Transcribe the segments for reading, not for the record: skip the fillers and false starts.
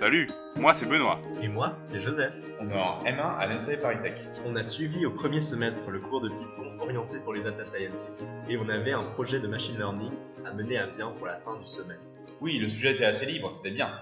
Salut, moi c'est Benoît. Et moi, c'est Joseph. On est en M1 à l'ENSA Paris-Tech. On a suivi au premier semestre le cours de Python orienté pour les data scientists et on avait un projet de machine learning à mener à bien pour la fin du semestre. Oui, le sujet était assez libre, c'était bien.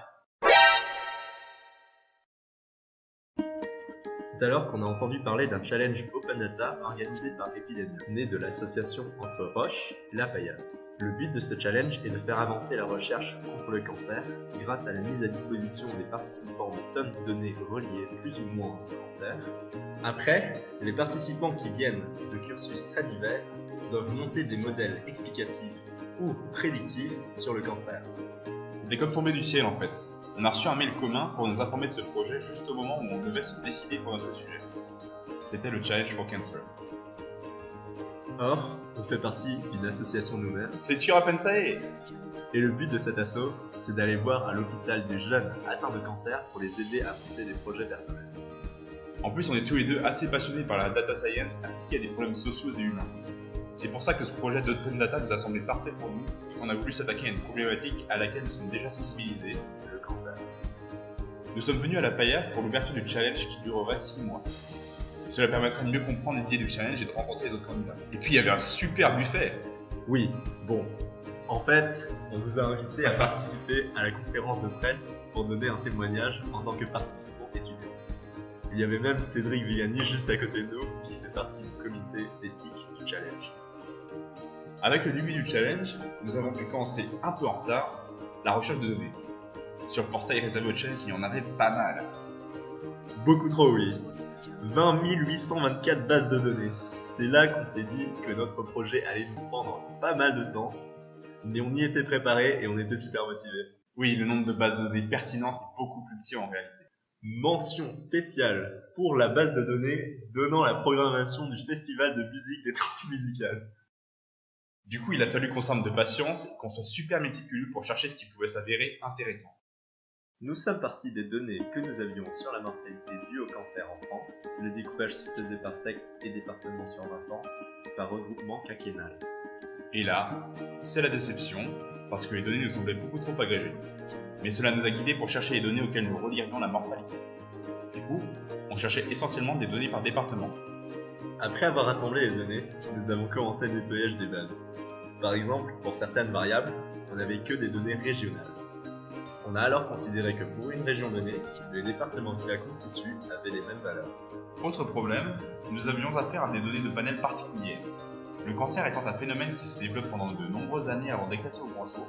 C'est alors qu'on a entendu parler d'un challenge Open Data organisé par Epidemia, né de l'association entre Roche et La Paillasse. Le but de ce challenge est de faire avancer la recherche contre le cancer grâce à la mise à disposition des participants de tonnes de données reliées plus ou moins au cancer. Après, les participants qui viennent de cursus très divers doivent monter des modèles explicatifs ou prédictifs sur le cancer. C'était comme tombé du ciel en fait. On a reçu un mail commun pour nous informer de ce projet juste au moment où on devait se décider pour notre sujet. C'était le Challenge for Cancer. Or, on fait partie d'une association nouvelle. C'est sûr à peine ça est. Et le but de cet assaut, c'est d'aller voir à l'hôpital des jeunes atteints de cancer pour les aider à monter des projets personnels. En plus, on est tous les deux assez passionnés par la data science appliquée à des problèmes sociaux et humains. C'est pour ça que ce projet d'Open Data nous a semblé parfait pour nous et qu'on a voulu s'attaquer à une problématique à laquelle nous sommes déjà sensibilisés, le cancer. Nous sommes venus à la Paillasse pour l'ouverture du challenge qui durerait 6 mois. Cela permettrait de mieux comprendre l'idée du challenge et de rencontrer les autres candidats. Et puis il y avait un super buffet. Oui, bon. En fait, on vous a invité à participer à la conférence de presse pour donner un témoignage en tant que participant étudiant. Il y avait même Cédric Villani juste à côté de nous qui fait partie du comité d'éthique du challenge. Avec le début du challenge, nous avons pu commencer un peu en retard la recherche de données. Sur le portail réservé au challenge, il y en avait pas mal. Beaucoup trop, oui. 20 824 bases de données. C'est là qu'on s'est dit que notre projet allait nous prendre pas mal de temps, mais on y était préparé et on était super motivés. Oui, le nombre de bases de données pertinentes est beaucoup plus petit en réalité. Mention spéciale pour la base de données donnant la programmation du festival de musique des transmusicales. Du coup, il a fallu qu'on s'arme de patience et qu'on soit super méticuleux pour chercher ce qui pouvait s'avérer intéressant. Nous sommes partis des données que nous avions sur la mortalité due au cancer en France. Le découpage se faisait par sexe et département sur 20 ans, par regroupement quinquennal. Et là, c'est la déception, parce que les données nous semblaient beaucoup trop agrégées. Mais cela nous a guidés pour chercher les données auxquelles nous relierions la mortalité. Du coup, on cherchait essentiellement des données par département. Après avoir rassemblé les données, nous avons commencé le nettoyage des bases. Par exemple, pour certaines variables, on n'avait que des données régionales. On a alors considéré que pour une région donnée, les départements qui la constituent avaient les mêmes valeurs. Autre problème, nous avions affaire à des données de panel particulières. Le cancer étant un phénomène qui se développe pendant de nombreuses années avant d'éclater au grand jour,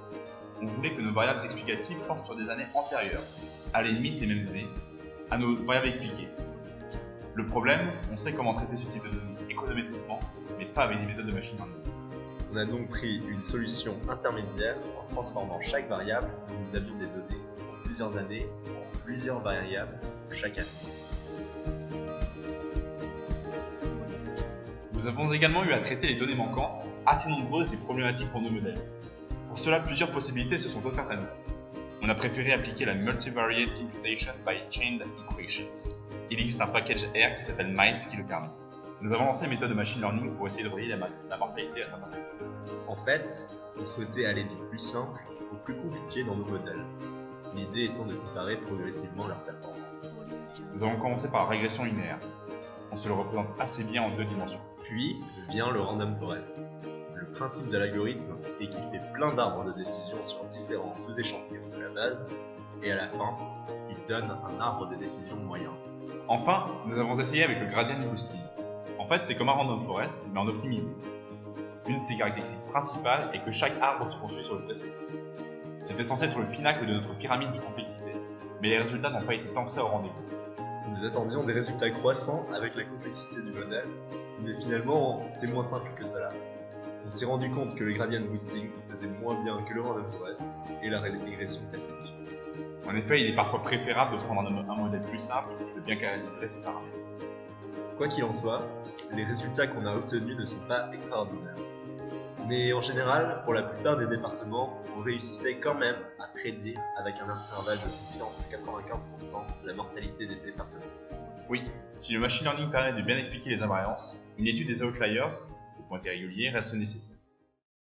on voulait que nos variables explicatives portent sur des années antérieures, à la limite les mêmes années, à nos variables expliquées. Le problème, on sait comment traiter ce type de données économétriquement, mais pas avec des méthodes de machine learning. On a donc pris une solution intermédiaire en transformant chaque variable dont nous avions des données pour plusieurs années en plusieurs variables chaque année. Nous avons également eu à traiter les données manquantes, assez nombreuses et problématiques pour nos modèles. Pour cela, plusieurs possibilités se sont offertes à nous. On a préféré appliquer la Multivariate Imputation by Chained Equations. Il existe un package R qui s'appelle MICE qui le permet. Nous avons lancé une méthode de machine learning pour essayer de relier la mortalité à sa mortalité. En fait, on souhaitait aller du plus simple au plus compliqué dans nos modèles, l'idée étant de comparer progressivement leurs performances. Nous avons commencé par la régression linéaire. On se le représente assez bien en 2 dimensions. Puis vient le random forest. Le principe de l'algorithme est qu'il fait plein d'arbres de décision sur différents sous-échantillons de la base, et à la fin, il donne un arbre de décision moyen. Enfin, nous avons essayé avec le gradient boosting. En fait, c'est comme un random forest, mais en optimisé. Une de ses caractéristiques principales est que chaque arbre se construit sur le TCP. C'était censé être le pinacle de notre pyramide de complexité, mais les résultats n'ont pas été tant que ça au rendez-vous. Nous attendions des résultats croissants avec la complexité du modèle, mais finalement, c'est moins simple que cela. On s'est rendu compte que le gradient boosting faisait moins bien que le random forest et la régression classique. En effet, il est parfois préférable de prendre un modèle plus simple et de bien calibrer ses paramètres. Quoi qu'il en soit, les résultats qu'on a obtenus ne sont pas extraordinaires. Mais en général, pour la plupart des départements, on réussissait quand même à prédire avec un intervalle de confiance de 95% la mortalité des départements. Oui, si le machine learning permet de bien expliquer les invariances, une étude des outliers, des points irréguliers, reste nécessaire.